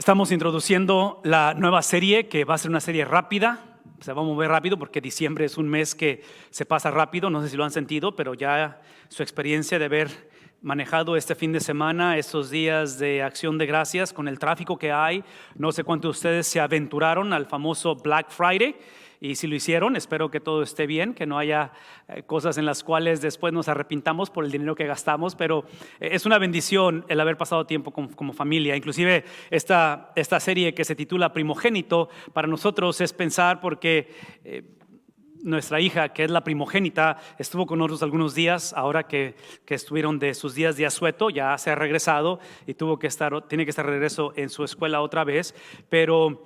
Estamos introduciendo la nueva serie que va a ser una serie rápida. Se va a mover rápido porque diciembre es un mes que se pasa rápido. No sé si lo han sentido, pero ya su experiencia de haber manejado este fin de semana, estos días de acción de gracias con el tráfico que hay. No sé cuántos de ustedes se aventuraron al famoso Black Friday. Y si lo hicieron, espero que todo esté bien, que no haya cosas en las cuales después nos arrepintamos por el dinero que gastamos, pero es una bendición el haber pasado tiempo como familia. Inclusive esta serie que se titula Primogénito, para nosotros es pensar porque nuestra hija, que es la primogénita, estuvo con nosotros algunos días, ahora que estuvieron de sus días de asueto, ya se ha regresado y tiene que estar de regreso en su escuela otra vez, pero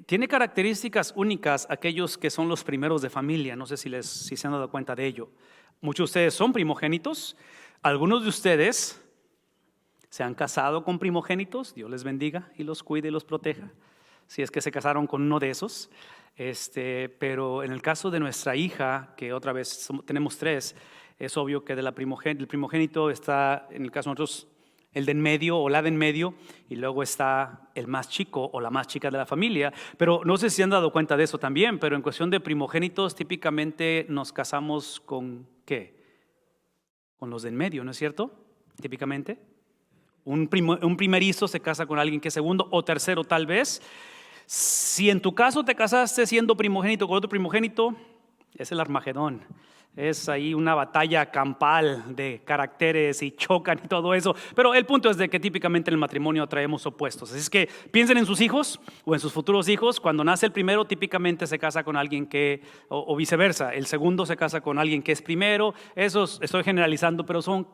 tiene características únicas aquellos que son los primeros de familia. No sé si se han dado cuenta de ello. Muchos de ustedes son primogénitos. Algunos de ustedes se han casado con primogénitos. Dios les bendiga y los cuide y los proteja, si es que se casaron con uno de esos. Pero en el caso de nuestra hija, que otra vez tenemos tres, es obvio que el primogénito está, en el caso de nosotros, el de en medio o la de en medio, y luego está el más chico o la más chica de la familia. Pero no sé si han dado cuenta de eso también, pero en cuestión de primogénitos típicamente nos casamos con ¿qué? Con los de en medio, ¿no es cierto? Típicamente un primerizo se casa con alguien que es segundo o tercero tal vez. Si en tu caso te casaste siendo primogénito con otro primogénito, es el Armagedón. Es ahí una batalla campal de caracteres y chocan y todo eso. Pero el punto es de que típicamente en el matrimonio traemos opuestos. Así es que piensen en sus hijos o en sus futuros hijos. Cuando nace el primero, típicamente se casa con alguien o viceversa. El segundo se casa con alguien que es primero. Eso estoy generalizando, pero son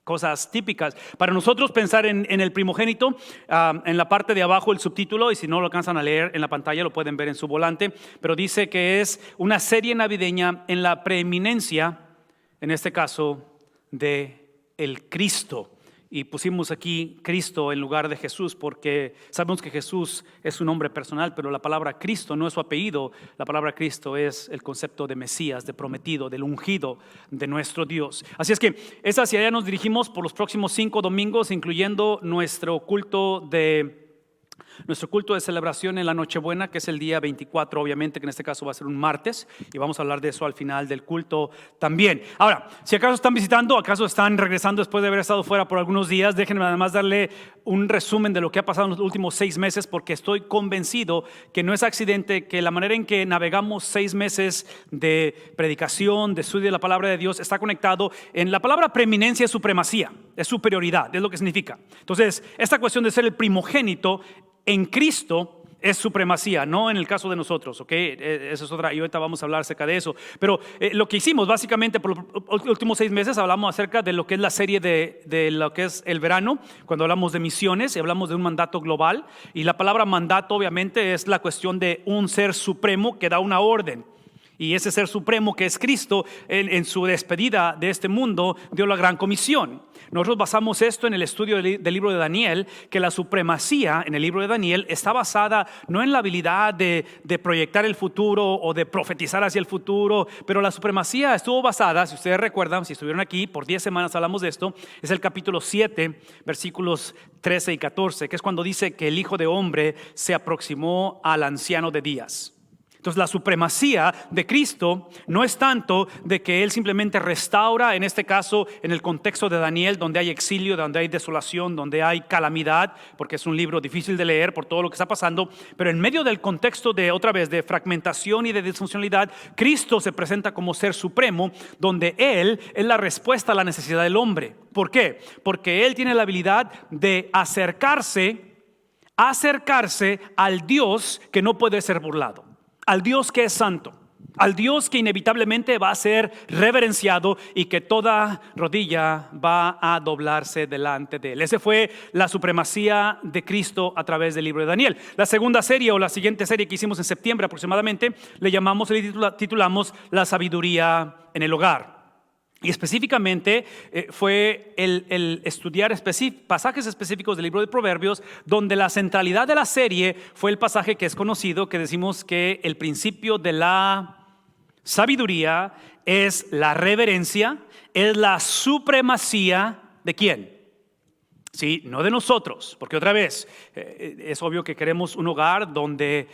cosas típicas. Para nosotros pensar en el primogénito, en la parte de abajo el subtítulo, y si no lo alcanzan a leer en la pantalla lo pueden ver en su volante, pero dice que es una serie navideña en la preeminencia, en este caso, de el Cristo. Y pusimos aquí Cristo en lugar de Jesús porque sabemos que Jesús es su nombre personal, pero la palabra Cristo no es su apellido. La palabra Cristo es el concepto de Mesías, de prometido, del ungido de nuestro Dios. Así es que es hacia allá nos dirigimos por los próximos 5 domingos, incluyendo nuestro culto de celebración en la Nochebuena, que es el día 24, obviamente, que en este caso va a ser un martes, y vamos a hablar de eso al final del culto también. Ahora, si acaso están visitando, acaso están regresando después de haber estado fuera por algunos días, déjenme además darle un resumen de lo que ha pasado en los últimos 6 meses, porque estoy convencido que no es accidente que la manera en que navegamos 6 meses de predicación, de estudio de la palabra de Dios, está conectado en la palabra preeminencia, es supremacía, es superioridad, es lo que significa. Entonces, esta cuestión de ser el primogénito en Cristo es supremacía, no en el caso de nosotros, ¿ok? Eso es otra, y ahorita vamos a hablar acerca de eso. Pero lo que hicimos básicamente por los últimos 6 meses, hablamos acerca de lo que es la serie de lo que es el verano, cuando hablamos de misiones y hablamos de un mandato global. Y la palabra mandato obviamente es la cuestión de un ser supremo que da una orden. Y ese ser supremo que es Cristo, en su despedida de este mundo, dio la gran comisión. Nosotros basamos esto en el estudio del libro de Daniel, que la supremacía en el libro de Daniel está basada no en la habilidad de proyectar el futuro o de profetizar hacia el futuro, pero la supremacía estuvo basada, si ustedes recuerdan, si estuvieron aquí, por 10 semanas hablamos de esto, es el capítulo 7, versículos 13 y 14, que es cuando dice que el Hijo de Hombre se aproximó al anciano de días. Entonces la supremacía de Cristo no es tanto de que Él simplemente restaura, en este caso en el contexto de Daniel, donde hay exilio, donde hay desolación, donde hay calamidad, porque es un libro difícil de leer por todo lo que está pasando, pero en medio del contexto de otra vez de fragmentación y de disfuncionalidad, Cristo se presenta como ser supremo, donde Él es la respuesta a la necesidad del hombre. ¿Por qué? Porque Él tiene la habilidad de acercarse al Dios que no puede ser burlado, al Dios que es santo, al Dios que inevitablemente va a ser reverenciado y que toda rodilla va a doblarse delante de Él. Esa fue la supremacía de Cristo a través del libro de Daniel. La segunda serie o la siguiente serie que hicimos en septiembre aproximadamente, le titulamos La sabiduría en el hogar. Y específicamente fue el estudiar pasajes específicos del libro de Proverbios, donde la centralidad de la serie fue el pasaje que es conocido, que decimos que el principio de la sabiduría es la reverencia, es la supremacía ¿de quién? Sí, no de nosotros, porque otra vez, es obvio que queremos un hogar donde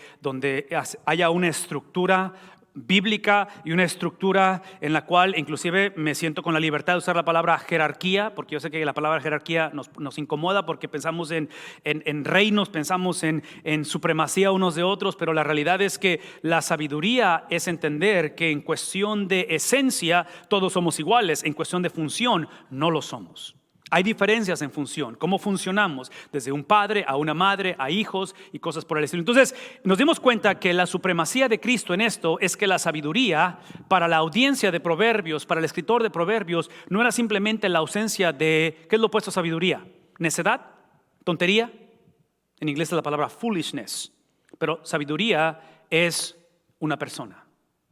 haya una estructura bíblica y una estructura en la cual inclusive me siento con la libertad de usar la palabra jerarquía, porque yo sé que la palabra jerarquía nos incomoda porque pensamos en reinos, pensamos en supremacía unos de otros, pero la realidad es que la sabiduría es entender que en cuestión de esencia todos somos iguales, en cuestión de función no lo somos. Hay diferencias en función, cómo funcionamos, desde un padre a una madre, a hijos y cosas por el estilo. Entonces, nos dimos cuenta que la supremacía de Cristo en esto es que la sabiduría para la audiencia de Proverbios, para el escritor de Proverbios, no era simplemente la ausencia de, ¿qué es lo opuesto a sabiduría? ¿Necedad? ¿Tontería? En inglés es la palabra foolishness, pero sabiduría es una persona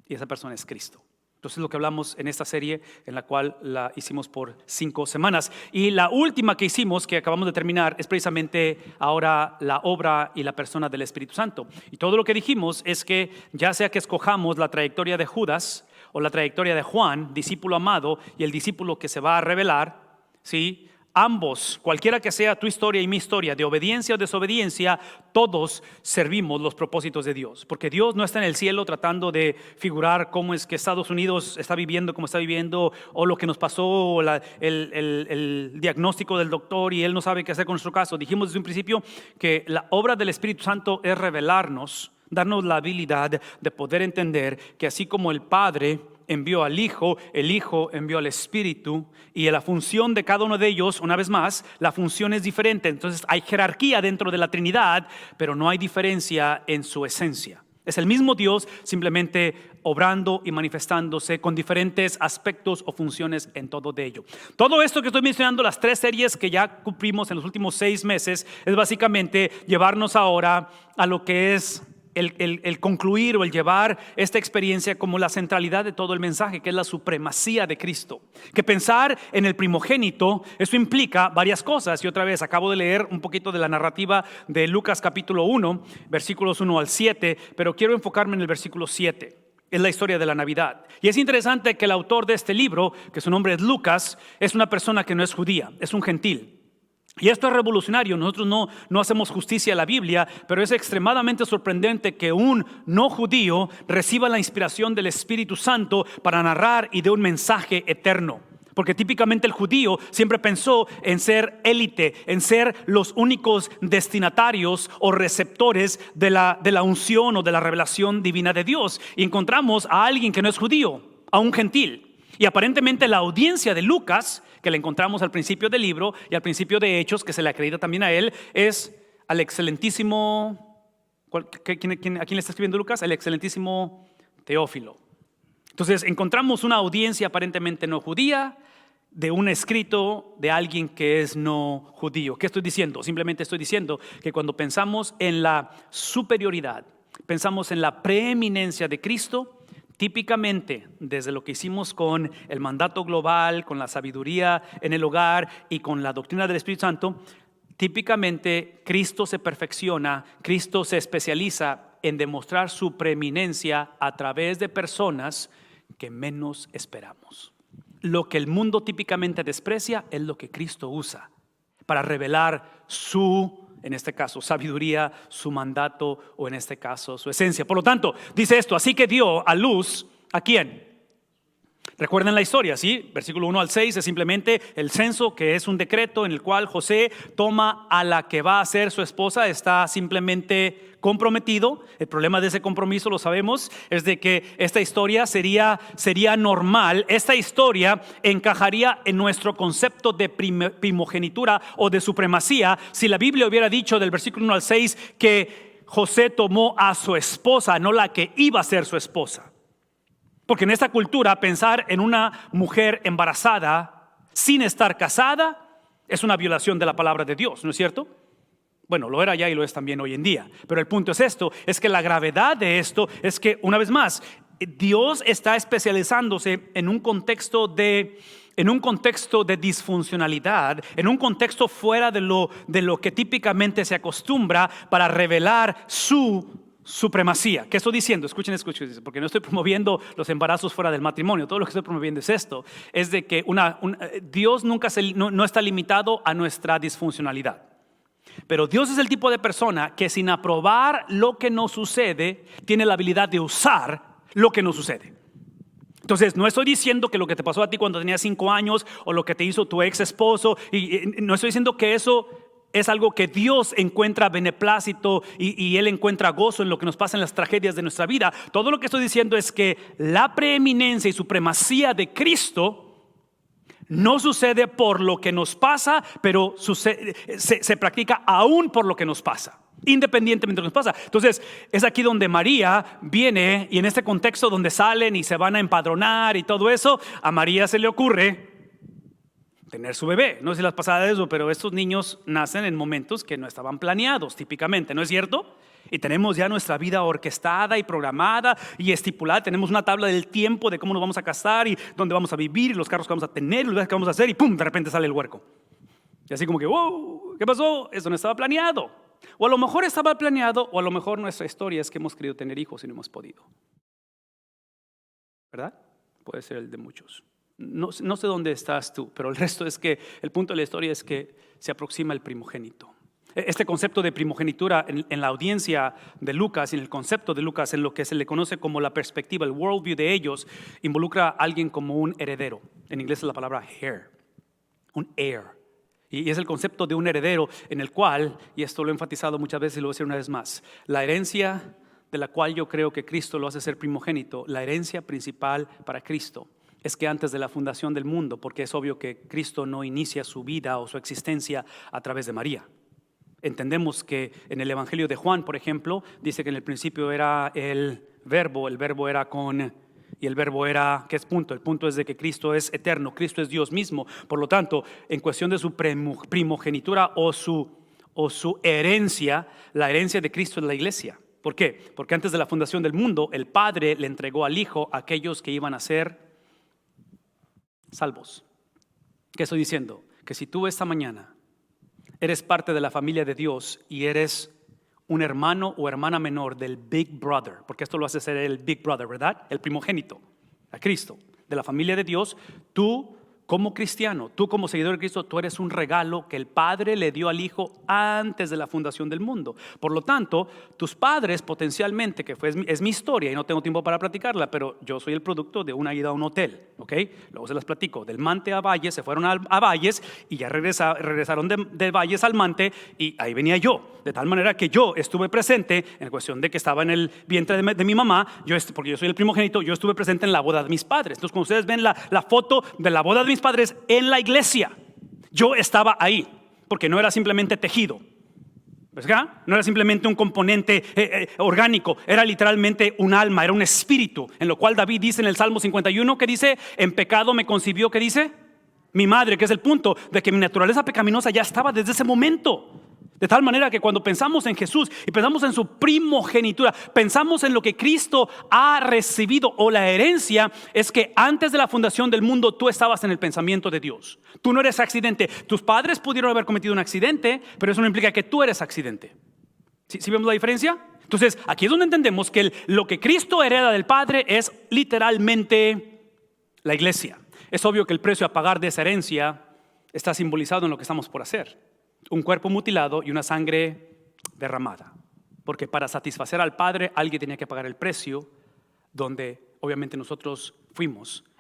y esa persona es Cristo. Entonces lo que hablamos en esta serie, en la cual la hicimos por 5 semanas. Y la última que hicimos, que acabamos de terminar, es precisamente ahora la obra y la persona del Espíritu Santo. Y todo lo que dijimos es que ya sea que escojamos la trayectoria de Judas o la trayectoria de Juan, discípulo amado, y el discípulo que se va a revelar, ¿sí? Ambos, cualquiera que sea tu historia y mi historia, de obediencia o desobediencia, todos servimos los propósitos de Dios. Porque Dios no está en el cielo tratando de figurar cómo es que Estados Unidos está viviendo como está viviendo, o lo que nos pasó, o el diagnóstico del doctor y Él no sabe qué hacer con nuestro caso. Dijimos desde un principio que la obra del Espíritu Santo es revelarnos, darnos la habilidad de poder entender que así como el Padre envió al Hijo, el Hijo envió al Espíritu, y la función de cada uno de ellos, una vez más, la función es diferente. Entonces hay jerarquía dentro de la Trinidad, pero no hay diferencia en su esencia. Es el mismo Dios, simplemente obrando y manifestándose con diferentes aspectos o funciones en todo de ello. Todo esto que estoy mencionando, las 3 series que ya cumplimos en los últimos 6 meses, es básicamente llevarnos ahora a lo que es el concluir o el llevar esta experiencia como la centralidad de todo el mensaje, que es la supremacía de Cristo. Que pensar en el primogénito, eso implica varias cosas. Y otra vez, acabo de leer un poquito de la narrativa de Lucas capítulo 1, versículos 1 al 7, pero quiero enfocarme en el versículo 7. Es la historia de la Navidad. Y es interesante que el autor de este libro, que su nombre es Lucas, es una persona que no es judía, es un gentil. Y esto es revolucionario. Nosotros no hacemos justicia a la Biblia, pero es extremadamente sorprendente que un no judío reciba la inspiración del Espíritu Santo para narrar y de un mensaje eterno. Porque típicamente el judío siempre pensó en ser élite, en ser los únicos destinatarios o receptores de la unción o de la revelación divina de Dios. Y encontramos a alguien que no es judío, a un gentil. Y aparentemente la audiencia de Lucas, que le encontramos al principio del libro y al principio de Hechos, que se le acredita también a él, es al excelentísimo, ¿a quién le está escribiendo Lucas? El excelentísimo Teófilo. Entonces encontramos una audiencia aparentemente no judía, de un escrito de alguien que es no judío. ¿Qué estoy diciendo? Simplemente estoy diciendo que cuando pensamos en la superioridad, pensamos en la preeminencia de Cristo, típicamente, desde lo que hicimos con el mandato global, con la sabiduría en el hogar y con la doctrina del Espíritu Santo, típicamente Cristo se perfecciona, Cristo se especializa en demostrar su preeminencia a través de personas que menos esperamos. Lo que el mundo típicamente desprecia es lo que Cristo usa para revelar su, en este caso, sabiduría, su mandato, o en este caso, su esencia. Por lo tanto, dice esto: así que dio a luz, ¿a quién? Recuerden la historia, ¿sí? Versículo 1 al 6 es simplemente el censo, que es un decreto en el cual José toma a la que va a ser su esposa, está simplemente comprometido. El problema de ese compromiso, lo sabemos, es de que esta historia sería normal. Esta historia encajaría en nuestro concepto de primogenitura o de supremacía si la Biblia hubiera dicho del versículo 1 al 6 que José tomó a su esposa, no la que iba a ser su esposa. Porque en esta cultura pensar en una mujer embarazada sin estar casada es una violación de la palabra de Dios, ¿no es cierto? Bueno, lo era ya y lo es también hoy en día. Pero el punto es esto, es que la gravedad de esto es que, una vez más, Dios está especializándose en un contexto de disfuncionalidad, en un contexto fuera de lo que típicamente se acostumbra para revelar su supremacía. ¿Qué estoy diciendo? Escuchen, porque no estoy promoviendo los embarazos fuera del matrimonio. Todo lo que estoy promoviendo es esto. Es de que Dios nunca no está limitado a nuestra disfuncionalidad. Pero Dios es el tipo de persona que sin aprobar lo que nos sucede, tiene la habilidad de usar lo que nos sucede. Entonces, no estoy diciendo que lo que te pasó a ti cuando tenías 5 años o lo que te hizo tu ex esposo, y no estoy diciendo que eso es algo que Dios encuentra beneplácito y Él encuentra gozo en lo que nos pasa en las tragedias de nuestra vida. Todo lo que estoy diciendo es que la preeminencia y supremacía de Cristo no sucede por lo que nos pasa, pero se practica aún por lo que nos pasa, independientemente de lo que nos pasa. Entonces es aquí donde María viene, y en este contexto donde salen y se van a empadronar y todo eso, a María se le ocurre tener su bebé. No sé si les pasa eso, pero estos niños nacen en momentos que no estaban planeados típicamente, ¿no es cierto? Y tenemos ya nuestra vida orquestada y programada y estipulada. Tenemos una tabla del tiempo de cómo nos vamos a casar y dónde vamos a vivir y los carros que vamos a tener y los viajes que vamos a hacer, y ¡pum! De repente sale el huerco. Y así como que, wow, ¿qué pasó? Eso no estaba planeado. O a lo mejor estaba planeado, o a lo mejor nuestra historia es que hemos querido tener hijos y no hemos podido. ¿Verdad? Puede ser el de muchos. No sé dónde estás tú, pero el resto es que el punto de la historia es que se aproxima el primogénito. Este concepto de primogenitura en la audiencia de Lucas, en el concepto de Lucas, en lo que se le conoce como la perspectiva, el worldview de ellos, involucra a alguien como un heredero. En inglés es la palabra heir, un heir. Y es el concepto de un heredero en el cual, y esto lo he enfatizado muchas veces y lo voy a decir una vez más, la herencia de la cual yo creo que Cristo lo hace ser primogénito, la herencia principal para Cristo es que antes de la fundación del mundo, porque es obvio que Cristo no inicia su vida o su existencia a través de María. Entendemos que en el Evangelio de Juan, por ejemplo, dice que en el principio era el verbo era con, y el verbo era, ¿qué es punto? El punto es de que Cristo es eterno, Cristo es Dios mismo. Por lo tanto, en cuestión de su primogenitura o su herencia, la herencia de Cristo es la iglesia. ¿Por qué? Porque antes de la fundación del mundo, el Padre le entregó al Hijo a aquellos que iban a ser salvos. ¿Qué estoy diciendo? Que si tú esta mañana eres parte de la familia de Dios y eres un hermano o hermana menor del Big Brother, porque esto lo hace ser el Big Brother, ¿verdad? El primogénito, a Cristo, de la familia de Dios, tú como cristiano, tú como seguidor de Cristo, tú eres un regalo que el Padre le dio al Hijo antes de la fundación del mundo. Por lo tanto, tus padres potencialmente, que es mi historia y no tengo tiempo para platicarla, pero yo soy el producto de una ida a un hotel, ¿ok? Luego se las platico. Del Mante a Valles, se fueron a Valles y ya regresaron de Valles al Mante, y ahí venía yo. De tal manera que yo estuve presente en cuestión de que estaba en el vientre de mi mamá, porque yo soy el primogénito, yo estuve presente en la boda de mis padres. Entonces, cuando ustedes ven la foto de la boda de mis padres en la iglesia, yo estaba ahí, porque no era simplemente tejido, ¿verdad? No era simplemente un componente orgánico, era literalmente un alma, era un espíritu, en lo cual David dice en el Salmo 51, que dice, en pecado me concibió, ¿qué dice? Mi madre, que es el punto de que mi naturaleza pecaminosa ya estaba desde ese momento. De tal manera que cuando pensamos en Jesús y pensamos en su primogenitura, pensamos en lo que Cristo ha recibido, o la herencia es que antes de la fundación del mundo tú estabas en el pensamiento de Dios. Tú no eres accidente. Tus padres pudieron haber cometido un accidente, pero eso no implica que tú eres accidente. ¿Sí vemos la diferencia? Entonces aquí es donde entendemos que lo que Cristo hereda del Padre es literalmente la iglesia. Es obvio que el precio a pagar de esa herencia está simbolizado en lo que estamos por hacer. Un cuerpo mutilado y una sangre derramada. Porque para satisfacer al Padre alguien tenía que pagar el precio, donde obviamente nosotros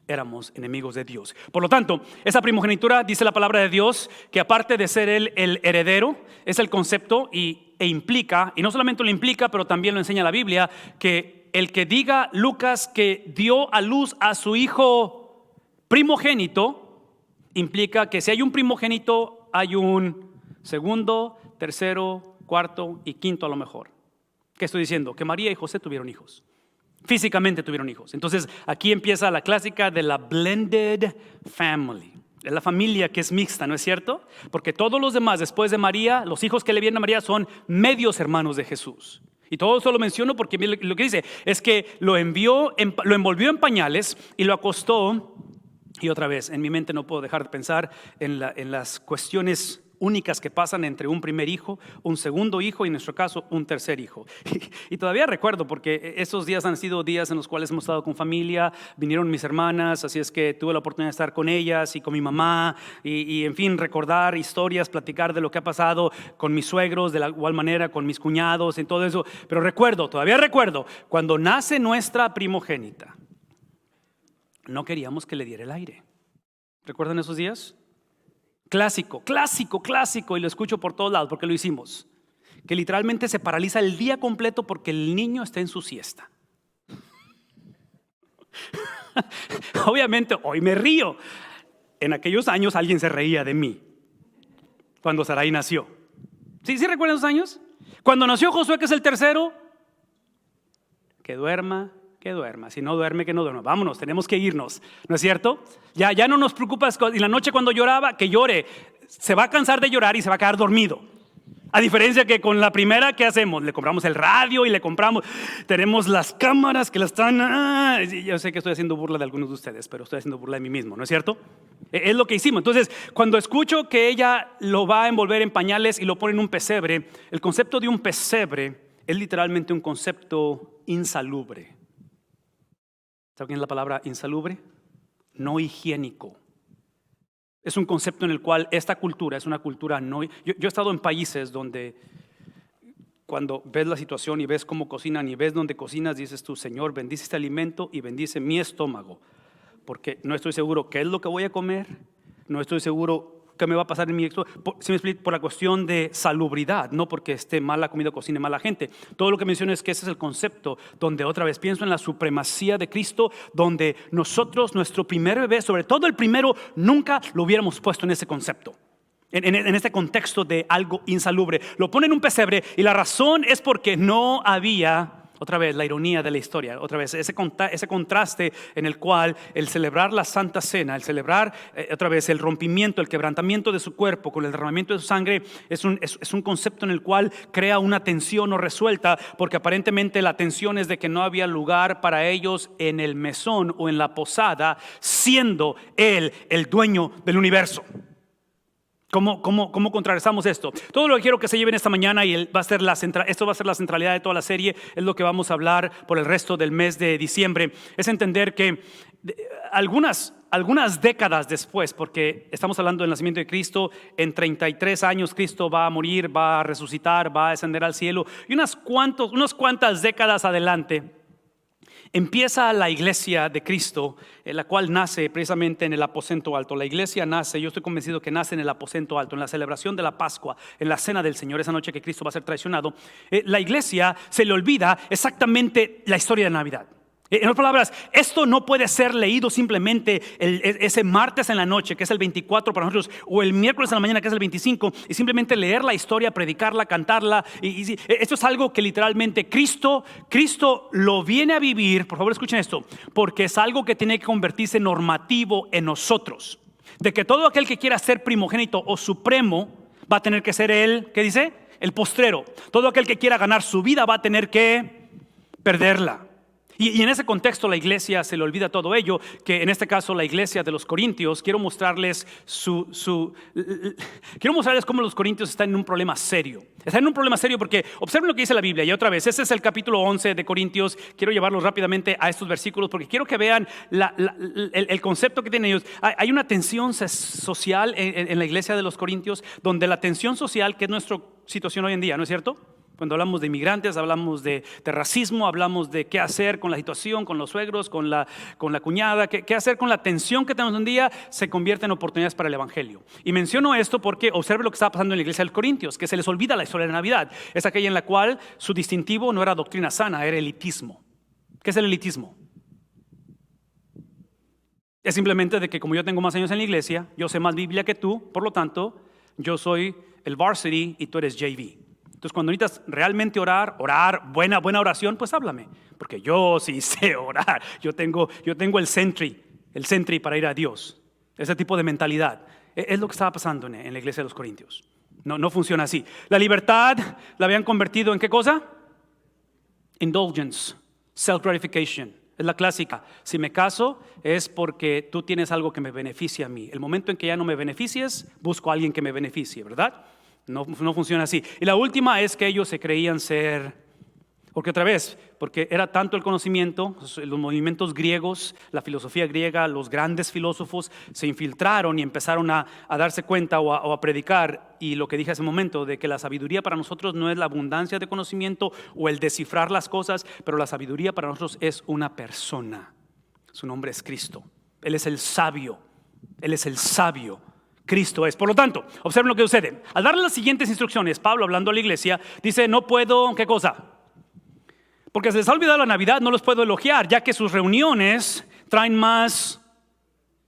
éramos enemigos de Dios. Por lo tanto, esa primogenitura, dice la palabra de Dios, que aparte de ser el heredero, es el concepto e implica, y no solamente lo implica, pero también lo enseña la Biblia, que el que diga Lucas que dio a luz a su hijo primogénito, implica que si hay un primogénito, hay un segundo, tercero, cuarto y quinto a lo mejor. ¿Qué estoy diciendo? Que María y José tuvieron hijos. Físicamente tuvieron hijos. Entonces aquí empieza la clásica de la blended family. Es la familia que es mixta, ¿no es cierto? Porque todos los demás después de María, los hijos que le vienen a María son medios hermanos de Jesús. Y todo eso lo menciono porque lo que dice es que lo envolvió en pañales y lo acostó. Y otra vez, en mi mente no puedo dejar de pensar en las cuestiones únicas que pasan entre un primer hijo, un segundo hijo y en nuestro caso un tercer hijo. Y todavía recuerdo porque esos días han sido días en los cuales hemos estado con familia, vinieron mis hermanas, así es que tuve la oportunidad de estar con ellas y con mi mamá y en fin, recordar historias, platicar de lo que ha pasado con mis suegros, de la igual manera con mis cuñados y todo eso. Pero todavía recuerdo, cuando nace nuestra primogénita, no queríamos que le diera el aire. ¿Recuerdan esos días? Clásico, y lo escucho por todos lados porque lo hicimos. Que literalmente se paraliza el día completo porque el niño está en su siesta. Obviamente hoy me río. En aquellos años alguien se reía de mí cuando Sarai nació. ¿Sí recuerdan esos años? Cuando nació Josué, que es el tercero, que duerma. Si no duerme, que no duerma. Vámonos, tenemos que irnos, ¿no es cierto? Ya no nos preocupa. Y la noche cuando lloraba, que llore. Se va a cansar de llorar y se va a quedar dormido. A diferencia que con la primera, ¿qué hacemos? Le compramos el radio y tenemos las cámaras que la están. Yo sé que estoy haciendo burla de algunos de ustedes, pero estoy haciendo burla de mí mismo, ¿no es cierto? Es lo que hicimos. Entonces, cuando escucho que ella lo va a envolver en pañales y lo pone en un pesebre, el concepto de un pesebre es literalmente un concepto insalubre. ¿Saben qué es la palabra insalubre? No higiénico. Es un concepto en el cual esta cultura es una cultura no. Yo he estado en países donde cuando ves la situación y ves cómo cocinan y ves dónde cocinas, dices tú, Señor, bendice este alimento y bendice mi estómago, porque no estoy seguro qué es lo que voy a comer, no estoy seguro qué me va a pasar en mi estómago. Si me explico, por la cuestión de salubridad, no porque esté mal la comida, cocine mal la gente. Todo lo que menciono es que ese es el concepto donde otra vez pienso en la supremacía de Cristo, donde nosotros, nuestro primer bebé, sobre todo el primero, nunca lo hubiéramos puesto en ese concepto. En este contexto de algo insalubre. Lo pone en un pesebre y la razón es porque no había, otra vez la ironía de la historia, otra vez ese contraste en el cual el celebrar la Santa Cena, el celebrar otra vez el rompimiento, el quebrantamiento de su cuerpo con el derramamiento de su sangre es un concepto en el cual crea una tensión no resuelta, porque aparentemente la tensión es de que no había lugar para ellos en el mesón o en la posada, siendo Él el dueño del universo. ¿Cómo contrarrestamos esto? Todo lo que quiero que se lleven esta mañana, y esto va a ser la centralidad de toda la serie, es lo que vamos a hablar por el resto del mes de diciembre, es entender que algunas décadas después, porque estamos hablando del nacimiento de Cristo, en 33 años Cristo va a morir, va a resucitar, va a ascender al cielo, y unas cuantas décadas adelante, empieza la iglesia de Cristo, la cual nace precisamente en el aposento alto. La iglesia nace, yo estoy convencido que nace en el aposento alto, en la celebración de la Pascua, en la cena del Señor, esa noche que Cristo va a ser traicionado. La iglesia se le olvida exactamente la historia de Navidad. En otras palabras, esto no puede ser leído simplemente ese martes en la noche, que es el 24 para nosotros, o el miércoles en la mañana, que es el 25, y simplemente leer la historia, predicarla, cantarla. Esto es algo que literalmente Cristo lo viene a vivir. Por favor, escuchen esto, porque es algo que tiene que convertirse normativo en nosotros. De que todo aquel que quiera ser primogénito o supremo va a tener que ser él, ¿qué dice? El postrero. Todo aquel que quiera ganar su vida va a tener que perderla. Y en ese contexto la iglesia se le olvida todo ello, que en este caso la iglesia de los Corintios, quiero mostrarles cómo los Corintios están en un problema serio. Están en un problema serio porque observen lo que dice la Biblia. Y otra vez, ese es el capítulo 11 de Corintios. Quiero llevarlos rápidamente a estos versículos porque quiero que vean el concepto que tienen ellos. Hay una tensión social en la iglesia de los Corintios, donde la tensión social, que es nuestra situación hoy en día, ¿no es cierto? Cuando hablamos de inmigrantes, hablamos de racismo, hablamos de qué hacer con la situación, con los suegros, con la cuñada, qué hacer con la tensión que tenemos un día, se convierte en oportunidades para el evangelio. Y menciono esto porque observe lo que estaba pasando en la iglesia de los Corintios, que se les olvida la historia de Navidad. Es aquella en la cual su distintivo no era doctrina sana, era elitismo. ¿Qué es el elitismo? Es simplemente de que como yo tengo más años en la iglesia, yo sé más Biblia que tú, por lo tanto, yo soy el varsity y tú eres JV. Entonces, cuando necesitas realmente orar, buena oración, pues háblame. Porque yo sí sé orar. Yo tengo el sentry para ir a Dios. Ese tipo de mentalidad. Es lo que estaba pasando en la iglesia de los Corintios. No funciona así. La libertad la habían convertido en ¿qué cosa? Indulgence, self-gratification. Es la clásica. Si me caso es porque tú tienes algo que me beneficie a mí. El momento en que ya no me beneficies, busco a alguien que me beneficie, ¿verdad? No funciona así. Y la última es que ellos se creían ser... Porque otra vez, porque era tanto el conocimiento, los movimientos griegos, la filosofía griega, los grandes filósofos se infiltraron y empezaron a darse cuenta o a predicar, y lo que dije hace un momento, de que la sabiduría para nosotros no es la abundancia de conocimiento o el descifrar las cosas, pero la sabiduría para nosotros es una persona. Su nombre es Cristo. Él es el sabio. Él es el sabio. Cristo es. Por lo tanto, observen lo que sucede. Al darle las siguientes instrucciones, Pablo, hablando a la iglesia, dice: no puedo, ¿qué cosa? Porque se les ha olvidado la Navidad, no los puedo elogiar, ya que sus reuniones traen más.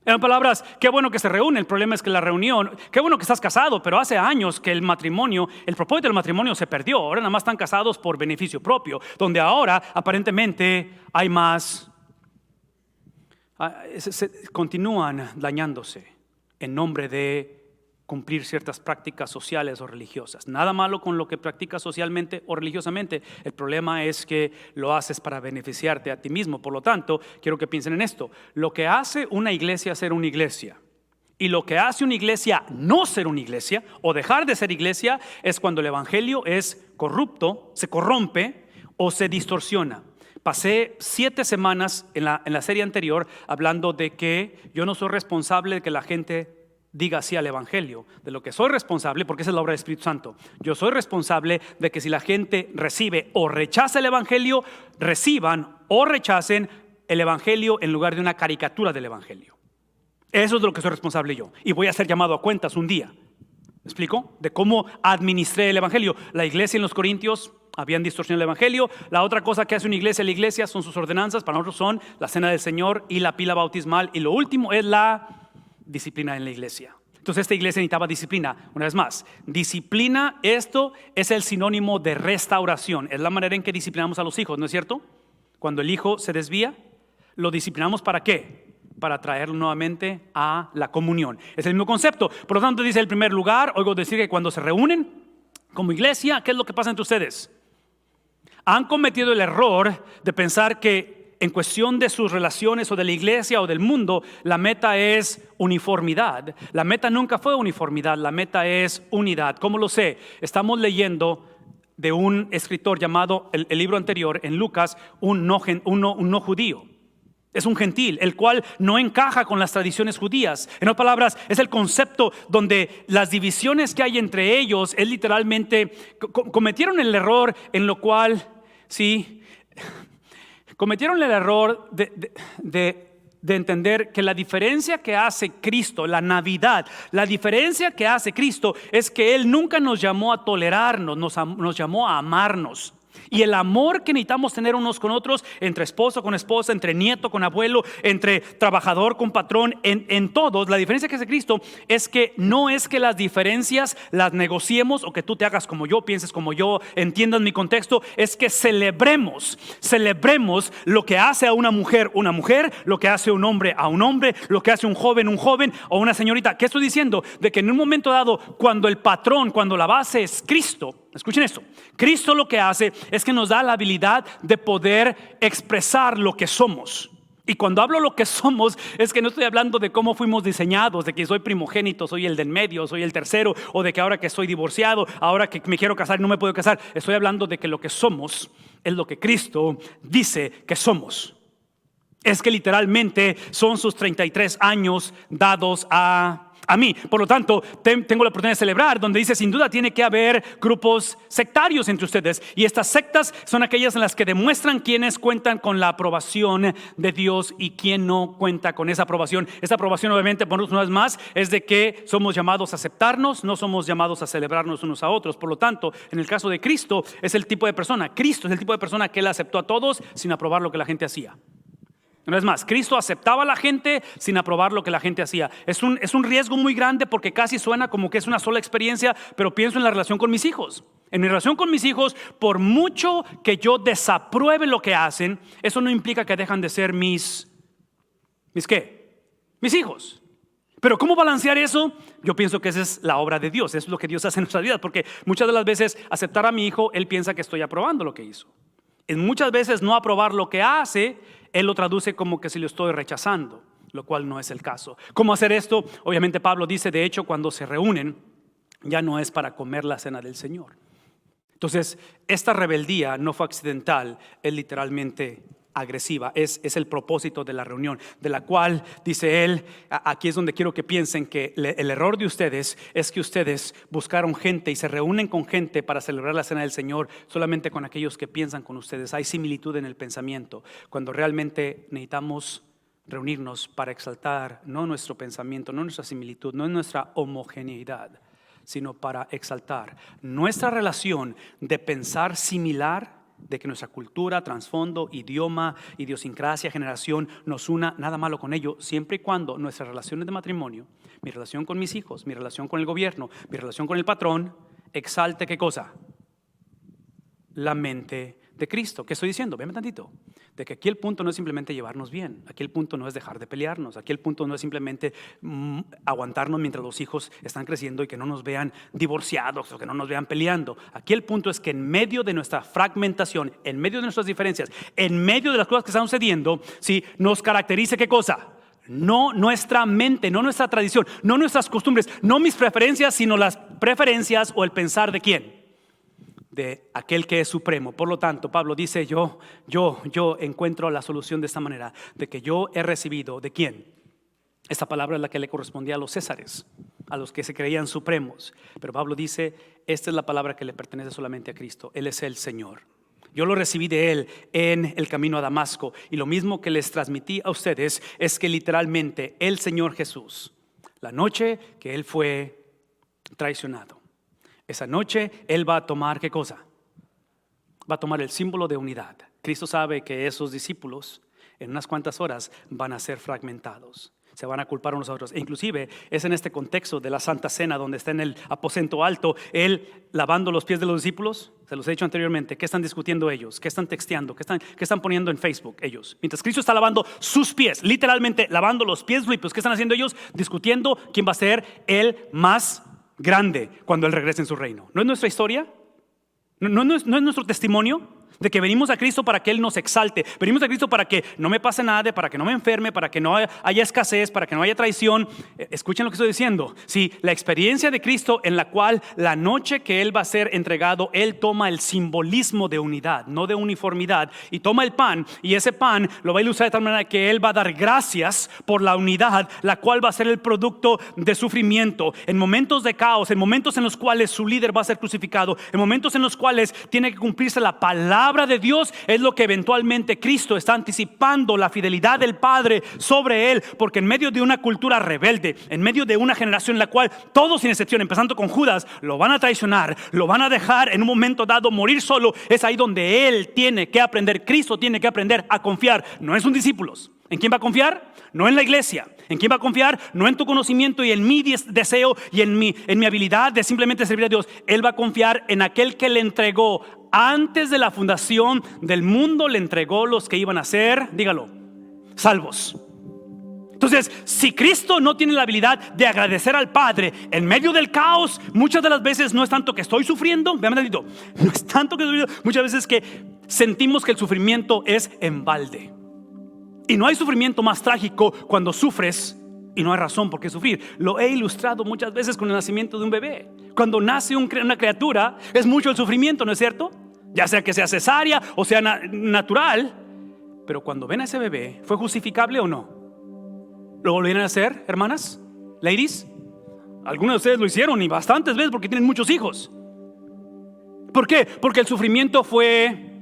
En palabras, qué bueno que se reúnen. El problema es que la reunión, qué bueno que estás casado, pero hace años que el matrimonio, el propósito del matrimonio se perdió. Ahora nada más están casados por beneficio propio, donde ahora aparentemente hay más. Continúan dañándose en nombre de cumplir ciertas prácticas sociales o religiosas. Nada malo con lo que practicas socialmente o religiosamente. El problema es que lo haces para beneficiarte a ti mismo. Por lo tanto, quiero que piensen en esto. Lo que hace una iglesia ser una iglesia y lo que hace una iglesia no ser una iglesia o dejar de ser iglesia es cuando el evangelio es corrupto, se corrompe o se distorsiona. Pasé 7 semanas en la serie anterior hablando de que yo no soy responsable de que la gente diga así al evangelio. De lo que soy responsable, porque esa es la obra del Espíritu Santo, yo soy responsable de que si la gente recibe o rechaza el evangelio, reciban o rechacen el evangelio en lugar de una caricatura del evangelio. Eso es de lo que soy responsable yo, y voy a ser llamado a cuentas un día. ¿Me explico? De cómo administré el evangelio. La iglesia en los Corintios habían distorsionado el evangelio. La otra cosa que hace una iglesia, la iglesia, son sus ordenanzas. Para nosotros son la cena del Señor y la pila bautismal, y lo último es la disciplina en la iglesia. Entonces esta iglesia necesitaba disciplina. Una vez más, disciplina, esto es el sinónimo de restauración. Es la manera en que disciplinamos a los hijos, ¿no es cierto? Cuando el hijo se desvía, lo disciplinamos ¿para qué? Para traerlo nuevamente a la comunión. Es el mismo concepto. Por lo tanto, dice: en primer lugar, oigo decir que cuando se reúnen como iglesia, ¿qué es lo que pasa entre ustedes? Han cometido el error de pensar que en cuestión de sus relaciones o de la iglesia o del mundo, la meta es uniformidad. La meta nunca fue uniformidad, la meta es unidad. ¿Cómo lo sé? Estamos leyendo de un escritor llamado, el libro anterior en Lucas, un no judío. Es un gentil, el cual no encaja con las tradiciones judías. En otras palabras, es el concepto donde las divisiones que hay entre ellos es literalmente, cometieron el error en lo cual, sí, cometieron el error de entender que la diferencia que hace Cristo, la Navidad, la diferencia que hace Cristo es que Él nunca nos llamó a tolerarnos, nos llamó a amarnos. Y el amor que necesitamos tener unos con otros, entre esposo con esposa, entre nieto con abuelo, entre trabajador con patrón, en todos, la diferencia que hace Cristo es que no es que las diferencias las negociemos o que tú te hagas como yo, pienses como yo, entiendas mi contexto. Es que celebremos lo que hace a una mujer, lo que hace un hombre a un hombre, lo que hace un joven o una señorita. ¿Qué estoy diciendo? De que en un momento dado, cuando el patrón, cuando la base es Cristo, escuchen esto, Cristo lo que hace es que nos da la habilidad de poder expresar lo que somos. Y cuando hablo lo que somos, es que no estoy hablando de cómo fuimos diseñados, de que soy primogénito, soy el del medio, soy el tercero, o de que ahora que soy divorciado, ahora que me quiero casar y no me puedo casar. Estoy hablando de que lo que somos es lo que Cristo dice que somos. Es que literalmente son sus 33 años dados a mí. Por lo tanto, tengo la oportunidad de celebrar, donde dice: sin duda tiene que haber grupos sectarios entre ustedes. Y estas sectas son aquellas en las que demuestran quiénes cuentan con la aprobación de Dios y quién no cuenta con esa aprobación. Esa aprobación, obviamente, por una vez más, es de que somos llamados a aceptarnos, no somos llamados a celebrarnos unos a otros. Por lo tanto, en el caso de Cristo, es el tipo de persona. Cristo es el tipo de persona que Él aceptó a todos sin aprobar lo que la gente hacía. Una vez más, Cristo aceptaba a la gente sin aprobar lo que la gente hacía. Es un riesgo muy grande, porque casi suena como que es una sola experiencia, pero pienso en la relación con mis hijos. En mi relación con mis hijos, por mucho que yo desapruebe lo que hacen, eso no implica que dejan de ser mis ¿qué? Mis hijos. Pero ¿cómo balancear eso? Yo pienso que esa es la obra de Dios, eso es lo que Dios hace en nuestras vidas, porque muchas de las veces aceptar a mi hijo, él piensa que estoy aprobando lo que hizo. En muchas veces no aprobar lo que hace Él lo traduce como que si lo estoy rechazando, lo cual no es el caso. ¿Cómo hacer esto? Obviamente Pablo dice, de hecho, cuando se reúnen, ya no es para comer la cena del Señor. Entonces, esta rebeldía no fue accidental, es literalmente agresiva, es el propósito de la reunión, de la cual, dice él, aquí es donde quiero que piensen que el error de ustedes es que ustedes buscaron gente y se reúnen con gente para celebrar la cena del Señor solamente con aquellos que piensan con ustedes. Hay similitud en el pensamiento, cuando realmente necesitamos reunirnos para exaltar no nuestro pensamiento, no nuestra similitud, no nuestra homogeneidad, sino para exaltar nuestra relación de pensar similar, de que nuestra cultura, trasfondo, idioma, idiosincrasia, generación nos una. Nada malo con ello, siempre y cuando nuestras relaciones de matrimonio, mi relación con mis hijos, mi relación con el gobierno, mi relación con el patrón, exalte ¿qué cosa? La mente de Cristo. ¿Qué estoy diciendo? Véame tantito. De que aquí el punto no es simplemente llevarnos bien, aquí el punto no es dejar de pelearnos, aquí el punto no es simplemente aguantarnos mientras los hijos están creciendo y que no nos vean divorciados o que no nos vean peleando. Aquí el punto es que en medio de nuestra fragmentación, en medio de nuestras diferencias, en medio de las cosas que están sucediendo, ¿sí? Nos caracteriza ¿qué cosa? No nuestra mente, no nuestra tradición, no nuestras costumbres, no mis preferencias, sino las preferencias o el pensar de ¿quién? De aquel que es supremo. Por lo tanto, Pablo dice, yo encuentro la solución de esta manera, de que yo he recibido, ¿de quién? Esta palabra es la que le correspondía a los césares, a los que se creían supremos. Pero Pablo dice, esta es la palabra que le pertenece solamente a Cristo. Él es el Señor. Yo lo recibí de Él en el camino a Damasco. Y lo mismo que les transmití a ustedes es que literalmente el Señor Jesús, la noche que Él fue traicionado, esa noche Él va a tomar ¿qué cosa? Va a tomar el símbolo de unidad. Cristo sabe que esos discípulos en unas cuantas horas van a ser fragmentados, se van a culpar unos a otros. E inclusive es en este contexto de la Santa Cena, donde está en el aposento alto, Él lavando los pies de los discípulos. Se los he dicho anteriormente. ¿Qué están discutiendo ellos? ¿Qué están texteando? ¿Qué están poniendo en Facebook ellos? Mientras Cristo está lavando sus pies, literalmente lavando los pies limpios. ¿Qué están haciendo ellos? Discutiendo quién va a ser el más grande cuando Él regrese en su reino. ¿No es nuestra historia? ¿No es nuestro testimonio? De que venimos a Cristo para que Él nos exalte. Venimos a Cristo para que no me pase nada, para que no me enferme, para que no haya escasez, para que no haya traición. Escuchen lo que estoy diciendo. Sí, la experiencia de Cristo en la cual la noche que Él va a ser entregado, Él toma el simbolismo de unidad, no de uniformidad, y toma el pan, y ese pan lo va a ilustrar de tal manera que Él va a dar gracias por la unidad, la cual va a ser el producto de sufrimiento. En momentos de caos, en momentos en los cuales su líder va a ser crucificado, en momentos en los cuales tiene que cumplirse la palabra de Dios, es lo que eventualmente Cristo está anticipando, la fidelidad del Padre sobre Él, porque en medio de una cultura rebelde, en medio de una generación en la cual todos sin excepción, empezando con Judas, lo van a traicionar, lo van a dejar en un momento dado morir solo, es ahí donde Él tiene que aprender, Cristo tiene que aprender a confiar, no en sus discípulos. ¿En quién va a confiar? No en la iglesia. ¿En quién va a confiar? No en tu conocimiento y en mi deseo y en mi habilidad de simplemente servir a Dios. Él va a confiar en aquel que le entregó antes de la fundación del mundo, le entregó los que iban a ser, dígalo, salvos. Entonces, si Cristo no tiene la habilidad de agradecer al Padre en medio del caos, muchas de las veces no es tanto que estoy sufriendo, véame tantito, no es tanto que estoy sufriendo, muchas veces que sentimos que el sufrimiento es en balde. Y no hay sufrimiento más trágico cuando sufres y no hay razón por qué sufrir. Lo he ilustrado muchas veces con el nacimiento de un bebé. Cuando nace una criatura es mucho el sufrimiento, ¿no es cierto? Ya sea que sea cesárea o sea natural. Pero cuando ven a ese bebé, ¿fue justificable o no? ¿Lo volvieron a hacer, hermanas? Ladies, algunos de ustedes lo hicieron y bastantes veces porque tienen muchos hijos. ¿Por qué? Porque el sufrimiento fue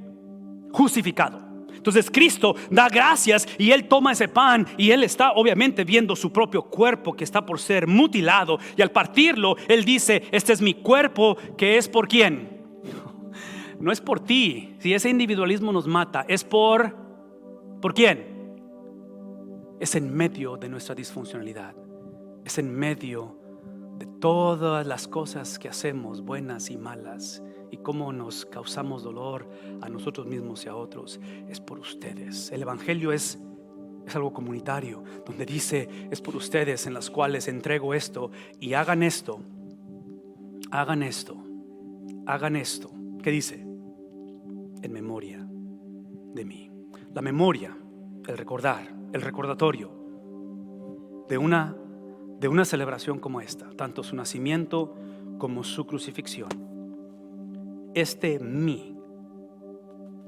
justificado. Entonces Cristo da gracias y Él toma ese pan y Él está obviamente viendo su propio cuerpo que está por ser mutilado, y al partirlo Él dice: este es mi cuerpo que es por ¿quién? No es por ti. Si ese individualismo nos mata, es ¿por quién? Es en medio de nuestra disfuncionalidad, es en medio de todas las cosas que hacemos, buenas y malas, y cómo nos causamos dolor a nosotros mismos y a otros. Es por ustedes. El evangelio es algo comunitario, donde dice: es por ustedes en las cuales entrego esto, y hagan esto, hagan esto, hagan esto. ¿Qué dice? En memoria de mí. La memoria el recordar, el recordatorio de una celebración como esta, tanto su nacimiento como su crucifixión. Mí,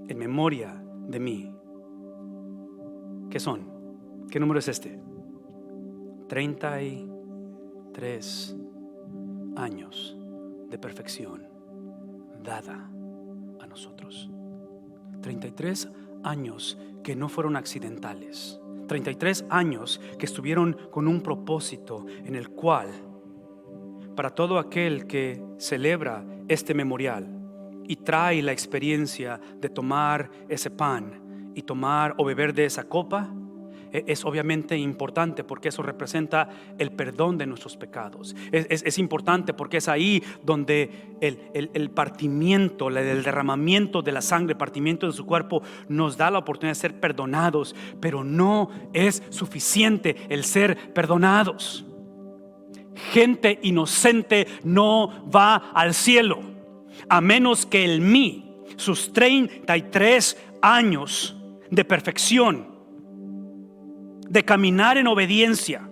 en memoria de mí. ¿Qué son? ¿Qué número es este? 33 años de perfección dada a nosotros. 33 años que no fueron accidentales. 33 años que estuvieron con un propósito en el cual, para todo aquel que celebra este memorial y trae la experiencia de tomar ese pan y tomar o beber de esa copa, es obviamente importante porque eso representa el perdón de nuestros pecados. Es importante porque es ahí donde el partimiento, el derramamiento de la sangre, el partimiento de su cuerpo nos da la oportunidad de ser perdonados. Pero no es suficiente el ser perdonados. Gente inocente no va al cielo a menos que el mí, sus 33 años de perfección, de caminar en obediencia,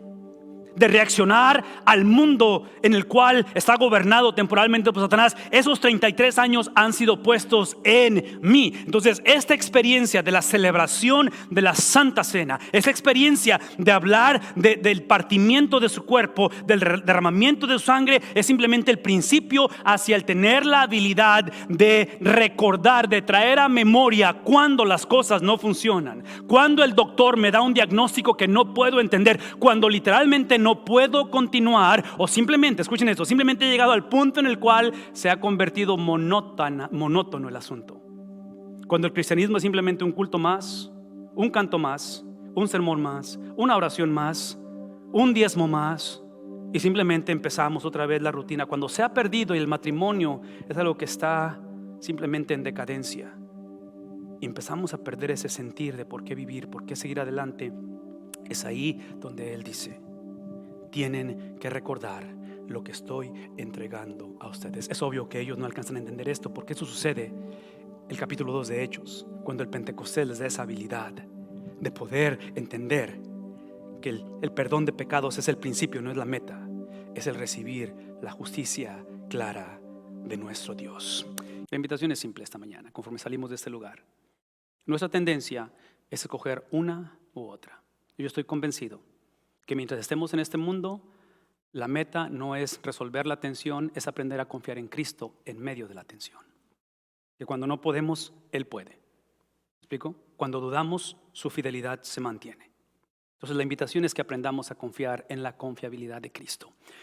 de reaccionar al mundo en el cual está gobernado temporalmente por Satanás, esos 33 años han sido puestos en mí. Entonces esta experiencia de la celebración de la Santa Cena, esa experiencia de hablar del partimiento de su cuerpo, del derramamiento de su sangre, es simplemente el principio hacia el tener la habilidad de recordar, de traer a memoria cuando las cosas no funcionan, cuando el doctor me da un diagnóstico que no puedo entender, cuando literalmente no puedo continuar, o simplemente, escuchen esto, simplemente he llegado al punto en el cual se ha convertido monótono el asunto. Cuando el cristianismo es simplemente un culto más, un canto más, un sermón más, una oración más, un diezmo más, y simplemente empezamos otra vez la rutina. Cuando se ha perdido y el matrimonio es algo que está simplemente en decadencia, y empezamos a perder ese sentir de por qué vivir, por qué seguir adelante, es ahí donde Él dice: tienen que recordar lo que estoy entregando a ustedes. Es obvio que ellos no alcanzan a entender esto, porque eso sucede el capítulo 2 de Hechos, cuando el Pentecostés les da esa habilidad de poder entender que el perdón de pecados es el principio, no es la meta. Es el recibir la justicia clara de nuestro Dios. La invitación es simple esta mañana, conforme salimos de este lugar. Nuestra tendencia es escoger una u otra. Yo estoy convencido que mientras estemos en este mundo, la meta no es resolver la tensión, es aprender a confiar en Cristo en medio de la tensión. Que cuando no podemos, Él puede. ¿Me explico? Cuando dudamos, su fidelidad se mantiene. Entonces la invitación es que aprendamos a confiar en la confiabilidad de Cristo.